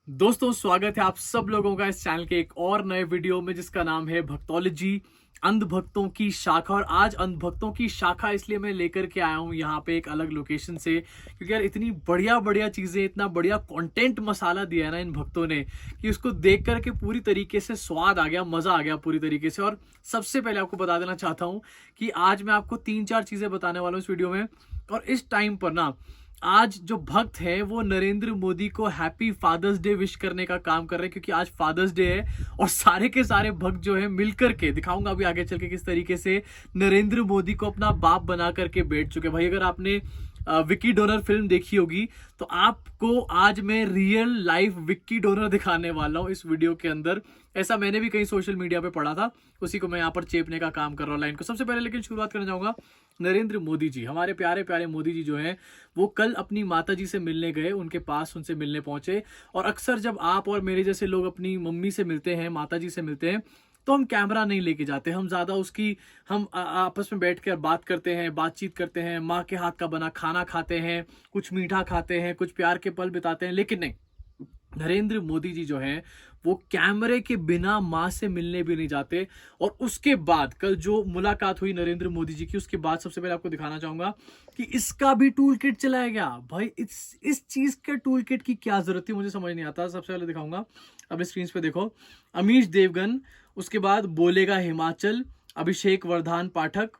दोस्तों स्वागत है आप सब लोगों का इस चैनल के एक और नए वीडियो में जिसका नाम है भक्तोलॉजी अंधभक्तों की शाखा। और आज अंधभक्तों की शाखा इसलिए मैं लेकर के आया हूं यहाँ पे एक अलग लोकेशन से, क्योंकि यार इतनी बढ़िया बढ़िया चीजें, इतना बढ़िया कंटेंट मसाला दिया है ना इन भक्तों ने कि उसको देख करके पूरी तरीके से स्वाद आ गया, मजा आ गया पूरी तरीके से। और सबसे पहले आपको बता देना चाहता हूं कि आज मैं आपको 3-4 चीजें बताने वाला हूं इस वीडियो में। और इस टाइम पर ना आज जो भक्त है वो नरेंद्र मोदी को हैप्पी फादर्स डे विश करने का काम कर रहे हैं, क्योंकि आज फादर्स डे है। और सारे के सारे भक्त जो है मिलकर के, दिखाऊंगा अभी आगे चल के किस तरीके से नरेंद्र मोदी को अपना बाप बना करके बैठ चुके। भाई अगर आपने विक्की डोनर फिल्म देखी होगी तो आपको आज मैं रियल लाइफ विक्की डोनर दिखाने वाला हूं इस वीडियो के अंदर। ऐसा मैंने भी कहीं सोशल मीडिया पे पढ़ा था, उसी को मैं यहाँ पर चेपने का काम कर रहा हूँ लाइन को। सबसे पहले लेकिन शुरुआत करना चाहूंगा, नरेंद्र मोदी जी, हमारे प्यारे प्यारे मोदी जी जो हैं वो कल अपनी माता जी से मिलने गए, उनके पास उनसे मिलने पहुंचे। और अक्सर जब आप और मेरे जैसे लोग अपनी मम्मी से मिलते हैं, माता जी से मिलते हैं, तो हम कैमरा नहीं लेके जाते, हम ज्यादा उसकी हम आपस में बैठ कर बात करते हैं, बातचीत करते हैं, माँ के हाथ का बना खाना खाते हैं, कुछ मीठा खाते हैं, कुछ प्यार के पल बिताते हैं। लेकिन नहीं, नरेंद्र मोदी जी जो हैं वो कैमरे के बिना मां से मिलने भी नहीं जाते। और उसके बाद कल जो मुलाकात हुई नरेंद्र मोदी जी की, उसके बाद सबसे पहले आपको दिखाना चाहूंगा कि इसका भी टूल किट चलाया गया। भाई इस चीज के टूल किट की क्या जरूरत थी, मुझे समझ नहीं आता। सबसे पहले दिखाऊंगा, अब स्क्रीन पे देखो, अमीश देवगन, उसके बाद बोलेगा हिमाचल, अभिषेक वर्धन पाठक,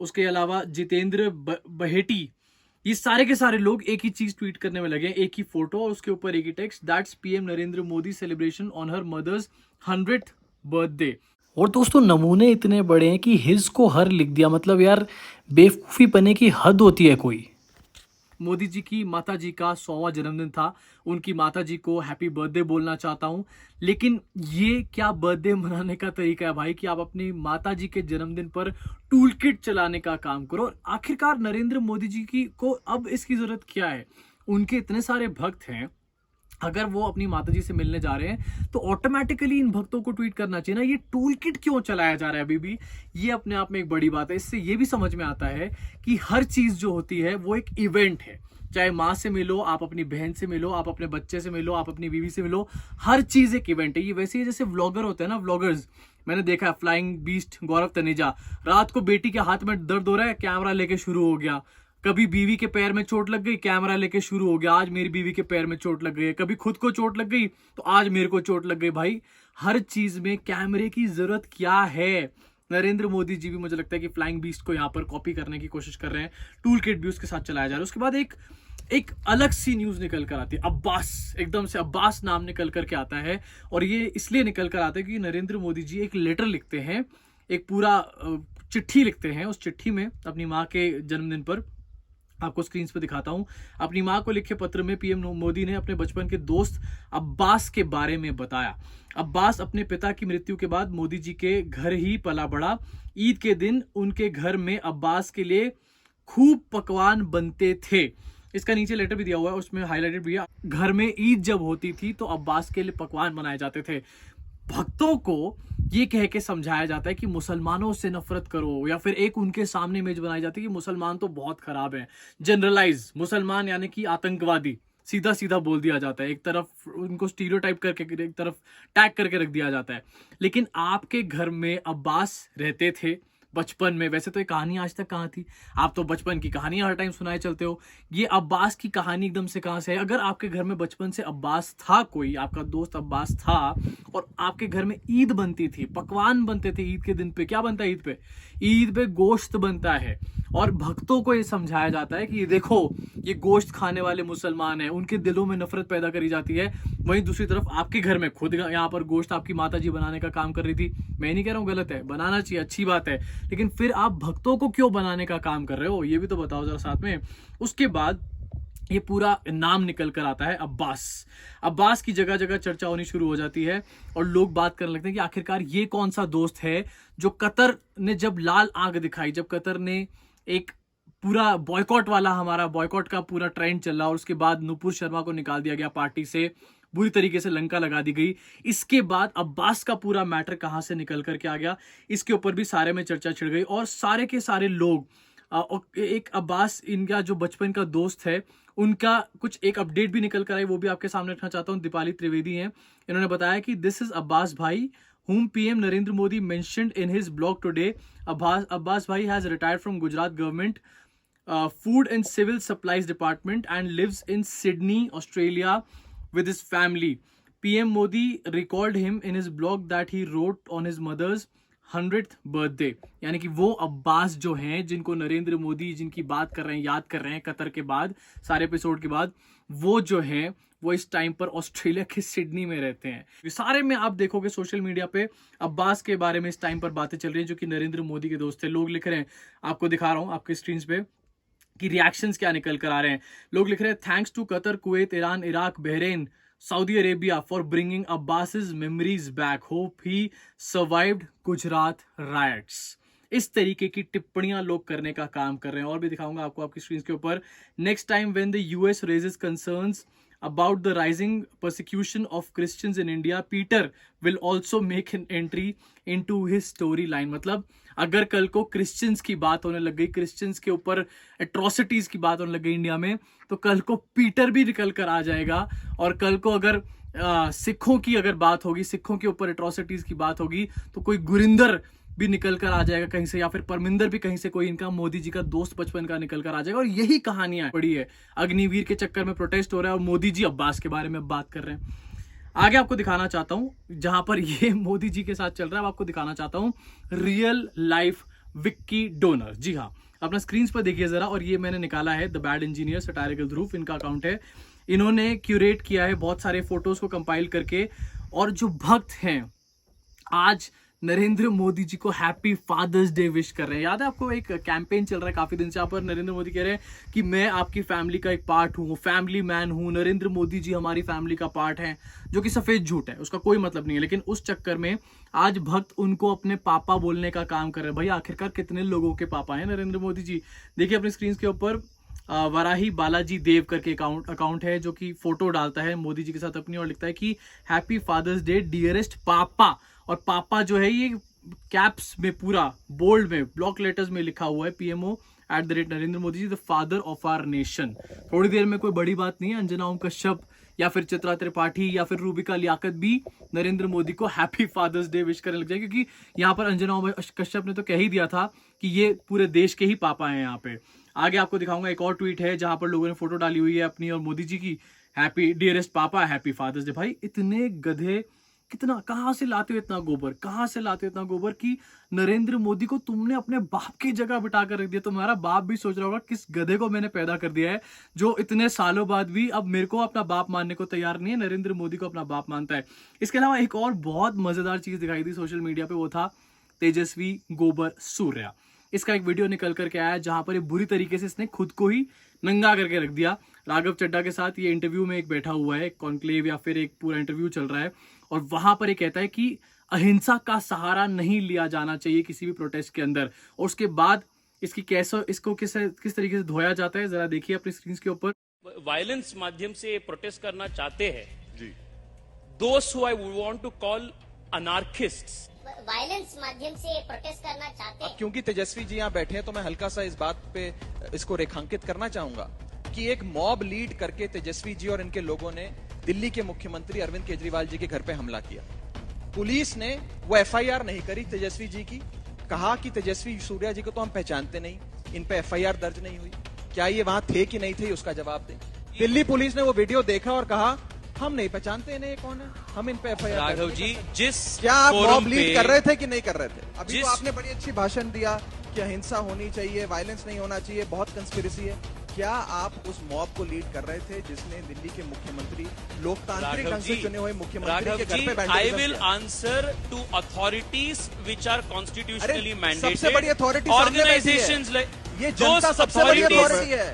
उसके अलावा जितेंद्र बहेटी, ये सारे के सारे लोग एक ही चीज ट्वीट करने में लगे, एक ही फोटो और उसके ऊपर एक ही text, that's PM Narendra Modi celebration on her mother's 100th birthday. और दोस्तों नमूने इतने बड़े हैं कि हिज को हर लिख दिया, मतलब यार बेवकूफ़ी पने की हद होती है कोई। मोदी जी की माता जी का 100वां जन्मदिन था, उनकी माता जी को हैप्पी बर्थडे बोलना चाहता हूं। लेकिन ये क्या बर्थडे मनाने का तरीका है भाई कि आप अपनी माता जी के जन्मदिन पर टूल किट चलाने का काम करो। और आखिरकार नरेंद्र मोदी जी की को अब इसकी जरूरत क्या है? उनके इतने सारे भक्त हैं, अगर वो अपनी माताजी से मिलने जा रहे हैं तो ऑटोमेटिकली इन भक्तों को ट्वीट करना चाहिए ना। ये टूल किट क्यों चलाया जा रहा है अभी भी, ये अपने आप में एक बड़ी बात है। इससे ये भी समझ में आता है कि हर चीज जो होती है वो एक इवेंट है। चाहे माँ से मिलो, आप अपनी बहन से मिलो, आप अपने बच्चे से मिलो, आप अपनी बीवी से मिलो, हर चीज एक इवेंट है। ये वैसे ही जैसे व्लॉगर होते हैं ना, व्लॉगर्स, मैंने देखा है फ्लाइंग बीस्ट गौरव तनेजा, रात को बेटी के हाथ में दर्द हो रहा है, कैमरा लेके शुरू हो गया। कभी बीवी के पैर में चोट लग गई, कैमरा लेके शुरू हो गया, आज मेरी बीवी के पैर में चोट लग गई है। कभी खुद को चोट लग गई तो आज मेरे को चोट लग गई। भाई हर चीज में कैमरे की जरूरत क्या है? नरेंद्र मोदी जी भी मुझे लगता है कि फ्लाइंग बीस्ट को यहाँ पर कॉपी करने की कोशिश कर रहे हैं, टूल किट भी उसके साथ चलाया जा रहा है। उसके बाद एक एक अलग सी न्यूज निकल कर आती है, अब्बास, एकदम से अब्बास नाम निकल करके आता है। और ये इसलिए निकल कर आता है कि नरेंद्र मोदी जी एक लेटर लिखते हैं, एक पूरा चिट्ठी लिखते हैं। उस चिट्ठी में अपनी माँ के जन्मदिन पर, आपको स्क्रीन पे दिखाता हूं, अपनी मां को लिखे पत्र में पीएम मोदी ने अपने बचपन के दोस्त अब्बास के बारे में बताया। अब्बास अपने पिता की मृत्यु के बाद मोदी जी के घर ही पला बड़ा। ईद के दिन उनके घर में अब्बास के लिए खूब पकवान बनते थे। इसका नीचे लेटर भी दिया हुआ है, उसमें हाईलाइटेड भी है, घर में ईद जब होती थी तो अब्बास के लिए पकवान बनाए जाते थे। भक्तों को ये कह के समझाया जाता है कि मुसलमानों से नफरत करो, या फिर एक उनके सामने इमेज बनाई जाती है कि मुसलमान तो बहुत खराब है, जनरलाइज मुसलमान यानी कि आतंकवादी, सीधा सीधा बोल दिया जाता है। एक तरफ उनको स्टीरियोटाइप करके, एक तरफ टैग करके रख दिया जाता है। लेकिन आपके घर में अब्बास रहते थे बचपन में, वैसे तो ये कहानी आज तक कहाँ थी, आप तो बचपन की कहानी हर टाइम सुनाए चलते हो, ये अब्बास की कहानी एकदम से कहाँ से है? अगर आपके घर में बचपन से अब्बास था, कोई आपका दोस्त अब्बास था, और आपके घर में ईद बनती थी, पकवान बनते थे ईद के दिन पे, क्या बनता है ईद पे? ईद पे गोश्त बनता है। और भक्तों को ये समझाया जाता है कि देखो ये गोश्त खाने वाले मुसलमान हैं, उनके दिलों में नफरत पैदा करी जाती है। वहीं दूसरी तरफ आपके घर में खुद यहाँ पर गोश्त आपकी माता जी बनाने का काम कर रही थी। मैं नहीं कह रहा हूँ गलत है, बनाना चाहिए, अच्छी बात है, लेकिन फिर आप भक्तों को क्यों बनाने का काम कर रहे हो, ये भी तो बताओ जरा साथ में। उसके बाद ये पूरा नाम निकल कर आता है अब्बास। अब्बास की जगह जगह चर्चा होनी शुरू हो जाती है और लोग बात करने लगते हैं कि आखिरकार ये कौन सा दोस्त है जो कतर ने जब लाल आंख दिखाई, जब कतर ने एक पूरा बॉयकॉट वाला, हमारा बॉयकॉट का पूरा ट्रेंड चल रहा, और उसके बाद नुपुर शर्मा को निकाल दिया गया पार्टी से, बुरी तरीके से लंका लगा दी गई। इसके बाद अब्बास का पूरा मैटर कहां से निकल करके आ गया, इसके ऊपर भी सारे में चर्चा छिड़ गई। और सारे के सारे लोग एक अब्बास, इनका जो बचपन का दोस्त है, उनका कुछ एक अपडेट भी निकल कर आई, वो भी आपके सामने रखना चाहता हूं। दीपाली त्रिवेदी हैं, इन्होंने बताया कि दिस इज अब्बास भाई whom PM Narendra Modi mentioned in his blog today. Abbas Bhai has retired from Gujarat government Food and Civil Supplies Department and lives in Sydney, Australia with his family. PM Modi recalled him in his blog that he wrote on his mother's 100th birthday. यानी कि वो अब्बास जो हैं जिनको नरेंद्र मोदी जिनकी बात कर रहे हैं, याद कर रहे हैं कतर के बाद, सारे एपिसोड के बाद, वो जो हैं वो इस टाइम पर ऑस्ट्रेलिया के सिडनी में रहते हैं। ये सारे में आप देखोगे सोशल मीडिया पे अब्बास के बारे में इस टाइम पर बातें चल रही हैं, जो कि नरेंद्र मोदी के दोस्त थे। लोग लिख रहे हैं, आपको दिखा रहा हूं आपके स्क्रीन पे कि रिएक्शंस क्या निकल कर आ रहे हैं। लोग लिख रहे हैं, thanks to Qatar, Kuwait, Iran, Iraq, Bahrain, Saudi Arabia for bringing Abbas's memories back, hope he survived Gujarat riots. इस तरीके की टिप्पणियां लोग करने का काम कर रहे हैं। और भी दिखाऊंगा आपको आपकी स्क्रीन के ऊपर। Next time when the US raises concerns about the rising persecution of Christians in India, Peter will also make an entry into his storyline। मतलब अगर कल को क्रिश्चियंस की बात होने लग गई, क्रिश्चियंस के ऊपर एट्रोसिटीज की बात होने लग गई इंडिया में, तो कल को पीटर भी निकल कर आ जाएगा। और कल को अगर सिखों की अगर बात होगी, सिखों के ऊपर एट्रोसिटीज की बात होगी, तो कोई गुरिंदर भी निकल कर आ जाएगा कहीं से, या फिर परमिंदर भी कहीं से कोई इनका मोदी जी का दोस्त बचपन का निकल कर आ जाएगा। और यही कहानियां पड़ी है। अग्निवीर के चक्कर में प्रोटेस्ट हो रहा है और मोदी जी अब्बास के बारे में बात कर रहे हैं। आगे आपको दिखाना चाहता हूं, जहां पर ये मोदी जी के साथ चल रहा है, आपको दिखाना चाहता हूं रियल लाइफ विक्की डोनर। जी हाँ, अपना स्क्रीन पर देखिए जरा। और ये मैंने निकाला है द बैड इंजीनियर सटायरिकल ध्रुव, इनका अकाउंट है। इन्होंने क्यूरेट किया है बहुत सारे फोटोज को कंपाइल करके। और जो भक्त हैं आज नरेंद्र मोदी जी को हैप्पी फादर्स डे विश कर रहे हैं। याद है आपको, एक कैंपेन चल रहा है काफी दिन से, यहाँ पर नरेंद्र मोदी कह रहे हैं कि मैं आपकी फैमिली का एक पार्ट हूँ, फैमिली मैन हूँ, नरेंद्र मोदी जी हमारी फैमिली का पार्ट है, जो कि सफेद झूठ है, उसका कोई मतलब नहीं है। लेकिन उस चक्कर में आज भक्त उनको अपने पापा बोलने का काम कर रहे हैं। भाई आखिरकार कितने लोगों के पापा हैं नरेंद्र मोदी जी? देखिए अपनी स्क्रीन के ऊपर वराही बालाजी देव करके अकाउंट है, जो कि फोटो डालता है मोदी जी के साथ अपनी, और लिखता है कि हैप्पी फादर्स डे डियरेस्ट पापा। और पापा जो है ये कैप्स में पूरा बोल्ड में ब्लॉक लेटर्स में लिखा हुआ है, PMO @Narendra Modi ji the father of our nation. थोड़ी देर में कोई बड़ी बात नहीं है, अंजना ओम कश्यप या फिर चित्रा त्रिपाठी या फिर रूबिका लियाकत भी नरेंद्र मोदी को हैप्पी फादर्स डे विश करने लग जाए, क्योंकि यहाँ पर अंजना ओम कश्यप ने तो कह ही दिया था कि ये पूरे देश के ही पापा हैं यहाँ पे। आगे आपको दिखाऊंगा एक और ट्वीट है जहां पर लोगों ने फोटो डाली हुई है अपनी और मोदी जी की, हैप्पी डियरेस्ट पापा हैप्पी फादर्स डे। भाई इतने गधे, कितना, कहां से लाते हो इतना गोबर, कहां से लाते हो इतना गोबर कि नरेंद्र मोदी को तुमने अपने बाप की जगह बिठा कर रख दिया। तुम्हारा बाप भी सोच रहा होगा किस गधे को मैंने पैदा कर दिया है, जो इतने सालों बाद भी अब मेरे को अपना बाप मानने को तैयार नहीं है, नरेंद्र मोदी को अपना बाप मानता है। इसके अलावा एक और बहुत मजेदार चीज दिखाई दी सोशल मीडिया पे, वो था तेजस्वी गोबर सूर्या। इसका एक वीडियो निकल करके आया जहां पर ये बुरी तरीके से इसने खुद को ही नंगा करके रख दिया। राघव चड्ढा के साथ ये इंटरव्यू में एक बैठा हुआ है, कॉन्क्लेव या फिर एक पूरा इंटरव्यू चल रहा है, और वहां पर ये कहता है कि अहिंसा का सहारा नहीं लिया जाना चाहिए किसी भी प्रोटेस्ट के अंदर। और उसके बाद इसको किस तरीके से धोया जाता है, जरा देखिए अपनी स्क्रीन के ऊपर। वायलेंस माध्यम से प्रोटेस्ट करना चाहते हैं जी, दोस्त who I want to call anarchists, violence माध्यम से प्रोटेस्ट करना चाहते हैं। क्योंकि तेजस्वी जी यहाँ बैठे हैं तो मैं हल्का सा इस बात पे इसको रेखांकित करना चाहूंगा कि एक मॉब लीड करके तेजस्वी जी और इनके लोगों ने दिल्ली के मुख्यमंत्री अरविंद केजरीवाल जी के घर पे हमला किया। पुलिस ने वो FIR नहीं करी तेजस्वी जी की, कहा कि तेजस्वी सूर्या जी को तो हम पहचानते नहीं, इन पे FIR दर्ज नहीं हुई। क्या ये वहां थे कि नहीं थे, उसका जवाब दें। दिल्ली पुलिस ने वो वीडियो देखा और कहा हम नहीं पहचानते इन्हें, ये कौन है, हम इन पे FIR। राघव जी, जिस क्या आप मॉब लीड कर रहे थे कि नहीं कर रहे थे? अभी तो आपने बड़ी अच्छी भाषण दिया कि अहिंसा होनी चाहिए, वायलेंस नहीं होना चाहिए, बहुत कंस्पिरेसी है। क्या आप उस मॉब को लीड कर रहे थे जिसने दिल्ली के मुख्यमंत्री, लोकतांत्रिक ढंग से चुने हुए मुख्यमंत्री के घर पे बैठे? I will answer to authorities which are constitutionally mandated. सबसे बड़ी अथॉरिटी ऑर्गेनाइजेशंस, ये जनता सबसे बड़ी अथॉरिटी है।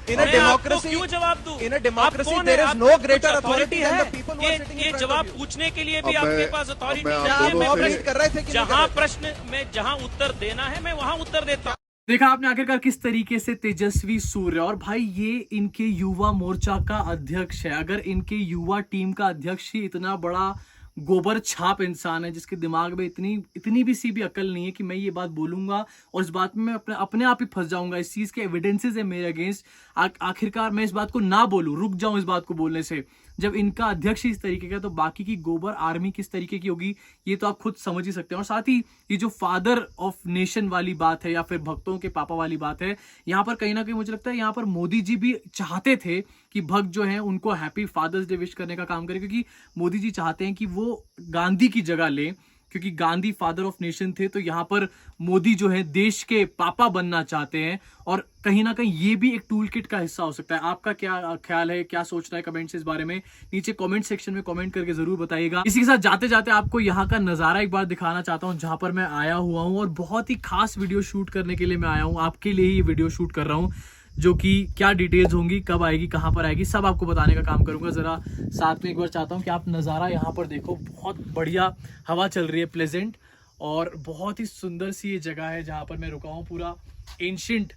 इन डेमोक्रेसी, क्यों जवाब दूं? In democracy there is no greater authority है। Then the people who are sitting. ये जवाब पूछने के लिए भी आपके पास अथॉरिटी कर रहे थे कि जहां प्रश्न में जहां उत्तर देना है मैं वहां उत्तर देता हूं। देखा आपने आखिरकार किस तरीके से तेजस्वी सूर्य, और भाई ये इनके युवा मोर्चा का अध्यक्ष है। अगर इनके युवा टीम का अध्यक्ष ही इतना बड़ा गोबर छाप इंसान है जिसके दिमाग में इतनी भी सी भी अकल नहीं है कि मैं ये बात बोलूंगा और इस बात में मैं अपने आप ही फंस जाऊंगा। इस चीज के एविडेंसेस है मेरे अगेंस्ट, आखिरकार मैं इस बात को ना बोलूं, रुक जाऊं इस बात को बोलने से। जब इनका अध्यक्ष ही इस तरीके का, तो बाकी की गोबर आर्मी किस तरीके की होगी ये तो आप खुद समझ ही सकते हैं। और साथ ही ये जो फादर ऑफ नेशन वाली बात है या फिर भक्तों के पापा वाली बात है, यहाँ पर कहीं ना कहीं मुझे लगता है यहाँ पर मोदी जी भी चाहते थे कि भक्त जो है उनको हैप्पी फादर्स डे विश करने का काम करें, क्योंकि मोदी जी चाहते हैं कि वो गांधी की जगह ले, क्योंकि गांधी फादर ऑफ नेशन थे। तो यहाँ पर मोदी जो है देश के पापा बनना चाहते हैं और कहीं ना कहीं ये भी एक टूल किट का हिस्सा हो सकता है। आपका क्या ख्याल है, क्या सोचना है कमेंट्स इस बारे में नीचे कमेंट सेक्शन में कमेंट करके जरूर बताइएगा। इसी के साथ जाते जाते आपको यहाँ का नजारा एक बार दिखाना चाहता हूँ जहां पर मैं आया हुआ हूँ और बहुत ही खास वीडियो शूट करने के लिए मैं आया हूँ। आपके लिए ही ये वीडियो शूट कर रहा हूँ, जो कि क्या डिटेल्स होंगी, कब आएगी, कहां पर आएगी, सब आपको बताने का काम करूंगा। जरा साथ में एक बार चाहता हूं कि आप नज़ारा यहां पर देखो, बहुत बढ़िया हवा चल रही है, प्लेजेंट, और बहुत ही सुंदर सी ये जगह है जहां पर मैं रुका हूं। पूरा एंशिएंट,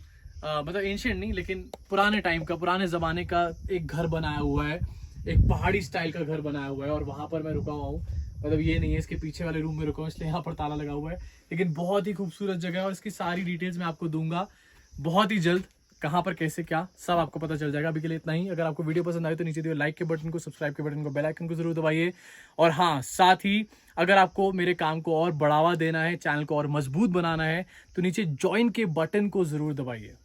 मतलब एंशिएंट नहीं लेकिन पुराने टाइम का, पुराने ज़माने का एक घर बनाया हुआ है, एक पहाड़ी स्टाइल का घर बनाया हुआ है और वहां पर मैं रुका हुआ हूँ। मतलब ये नहीं है, इसके पीछे वाले रूम में रुका हूँ इसलिए यहाँ पर ताला लगा हुआ है, लेकिन बहुत ही खूबसूरत जगह है और इसकी सारी डिटेल्स मैं आपको दूंगा बहुत ही जल्द। कहां पर कैसे क्या सब आपको पता चल जाएगा। अभी के लिए इतना ही। अगर आपको वीडियो पसंद आए तो नीचे दिए लाइक के बटन को, सब्सक्राइब के बटन को, बेल आइकन को जरूर दबाइए। और हाँ, साथ ही अगर आपको मेरे काम को और बढ़ावा देना है, चैनल को और मजबूत बनाना है, तो नीचे ज्वाइन के बटन को जरूर दबाइए।